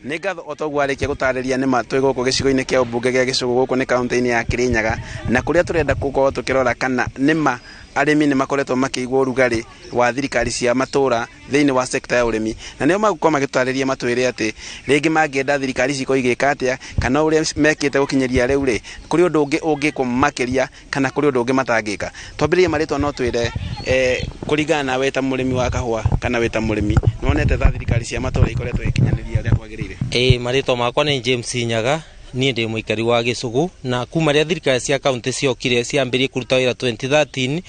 Nĩ ngatho otogwarĩkia gũtarĩria nĩ matwĩ gũkũ gĩcigo-inĩ kĩa ũmbunge gĩa Gĩcũgũ gũkũ nĩ kaunti-inĩ ya Kĩrĩnyaga, na kũrĩa tũrenda gũkorwo tũkĩrora kana nĩma arĩmi nĩ makoretwo makĩigua ũrugarĩ wa thirikari cia matũra thĩinĩ wa sekta ya ũrĩmi, na nĩo magũkorwo magĩtũtarĩria matwĩre atĩ rĩngĩ mangĩenda thirikari cikorwo igĩka atĩa, kana ũrĩa mekĩte gũkinyĩria rĩu rĩ, kũrĩ ũndũ ũngĩ ũngĩkwo makĩria kana kũrĩ ũndũ ũngĩ matangĩka. Twambĩrĩrie marĩtwa no twĩre kũringana na we ta mũrĩmi wa kahũa kana we ta mũrĩmi, nĩwonete ta thirikari cia matũra ikoretwo ikinyanĩria ũrĩa kwagĩrĩire? Marĩtwa makwa nĩ James Nyaga, niĩ ndĩ mũikari wa Gĩcũgũ, na kuma rĩa thirikari cia kaunti ciokire ciambĩrĩrie kũruta wĩra 2013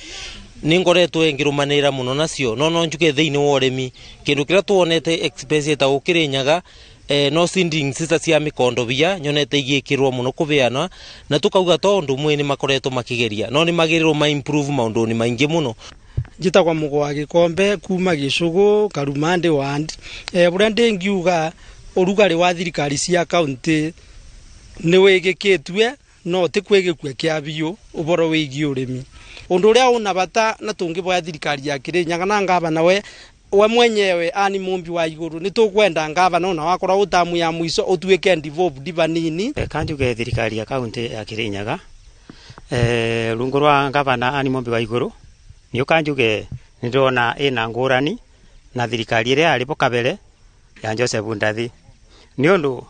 nĩ ngoretwo ngĩrũmanĩrĩra mũno nacio, no njuge thĩinĩ wa ũrĩmi kĩndũ kĩrĩa tuonete expense ta Kĩrĩnyaga no seedling cia mĩkondobia nyonete igĩkĩrwo mũno kũbeana, na tukauga to ũndũ ũmwe nĩ makoretwo makĩgeria, no nĩ magĩrĩrwo ma improve maũndũ-inĩ maingĩ mũno. Njĩtagwa Mũgwa Gĩkombe kuma Gĩcũgũ Karumande ward. Burĩa ndĩngiuga ũrugarĩ wa thirikari cia kaunti nĩ wĩgĩkĩtwe no ti kwĩgĩkua kĩa biũ ũboro wĩgiĩ ũrĩmi. Ũndũ ũrĩa una bata na tũngĩboya thirikari ya Kĩrĩnyaga na ngavana we mwenyewe ani mumbi wa igũrũ nĩ tũkwenda ngavana ona wakora utamu ya mwiso ũtuĩke devolved vanini. Kanjuge thirikari ya kaunti ya Kĩrĩnyaga rungu rwa ngavana ani mumbi wa igũrũ nĩ kanjuge nĩndona ĩna ngũrani na thirikari ĩrĩa yarĩ kabere ya Joseph Ndathi, nĩ ũndũ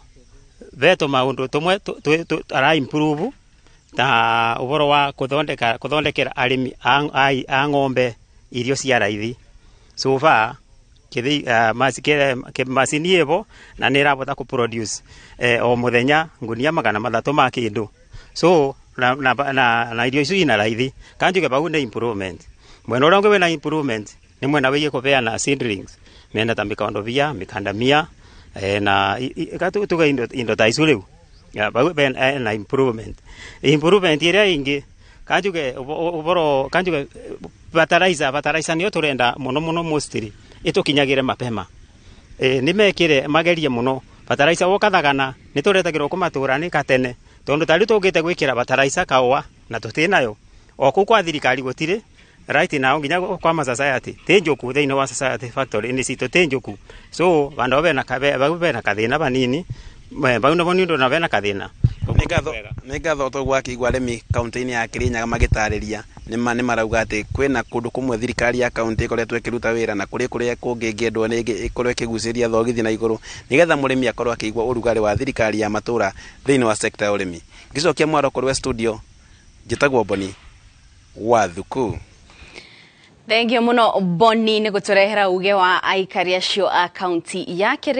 veto maũndũ tumwe ara improve ta ũboro wa kuthondekera arĩmi a ng'ombe irio cia raithi. So far macini ĩbo na nĩ ĩrabota ku produce o mũthenya ngunia 300 ma kĩndũ, so na irio icio ina raithi. Kanjuge bau nĩ improvement. Mwena ũrĩa ũngĩ wĩna improvement nĩ mwena wĩgiĩ kũbeana seedlings mĩena ta mĩkondobia, mĩkandamia na tuga indo ta icio rĩu bau na improvement ĩrĩa ingĩ. Kanjuge ũboro kanjuge fertilizer nĩyo tũrenda mũno mostly ĩtũkinyagĩre mapema. Nĩ mekĩre magerie mũno fertilizer wokathagana nĩ tũretagĩrwo kũmatũra nĩ katene, tondũ tarĩ tũngĩte gwĩkĩra fertilizer kaũa na tũtĩnayo o kũu kwa thirikari gũtirĩ right now nginya kwa ma society tenjoku thĩinĩ wa society factory nĩ citũ tenjoku, so vandu bena kathĩna banini bau nabo nĩ ũndũ na bena kathĩna. Nĩ ngatho togwa kĩigua arĩmi kaunti-inĩ ya Kĩrĩnyaga magĩtarĩria nĩ marauga atĩ kwĩna kũndũ kũmwe thirikari ya kaunti ĩkoretwo ĩkĩruta wĩra na kũrĩa kũngĩ ngĩendwo nĩ ĩkorwo ĩkĩgucĩria thogithi na igũrũ nĩgetha mũrĩmi akorwo akĩigua ũrugarĩ wa thirikari ya matũra thĩinĩ wa sekta ya ũrĩmi. Ngĩcokia mwaro kũrwe studio, njĩtagwo Boni wa Thuku. Thengiũ mũno Boni nĩ gũtũrehera uge wa aikari acio a kaunti ya Kĩrĩnyaga.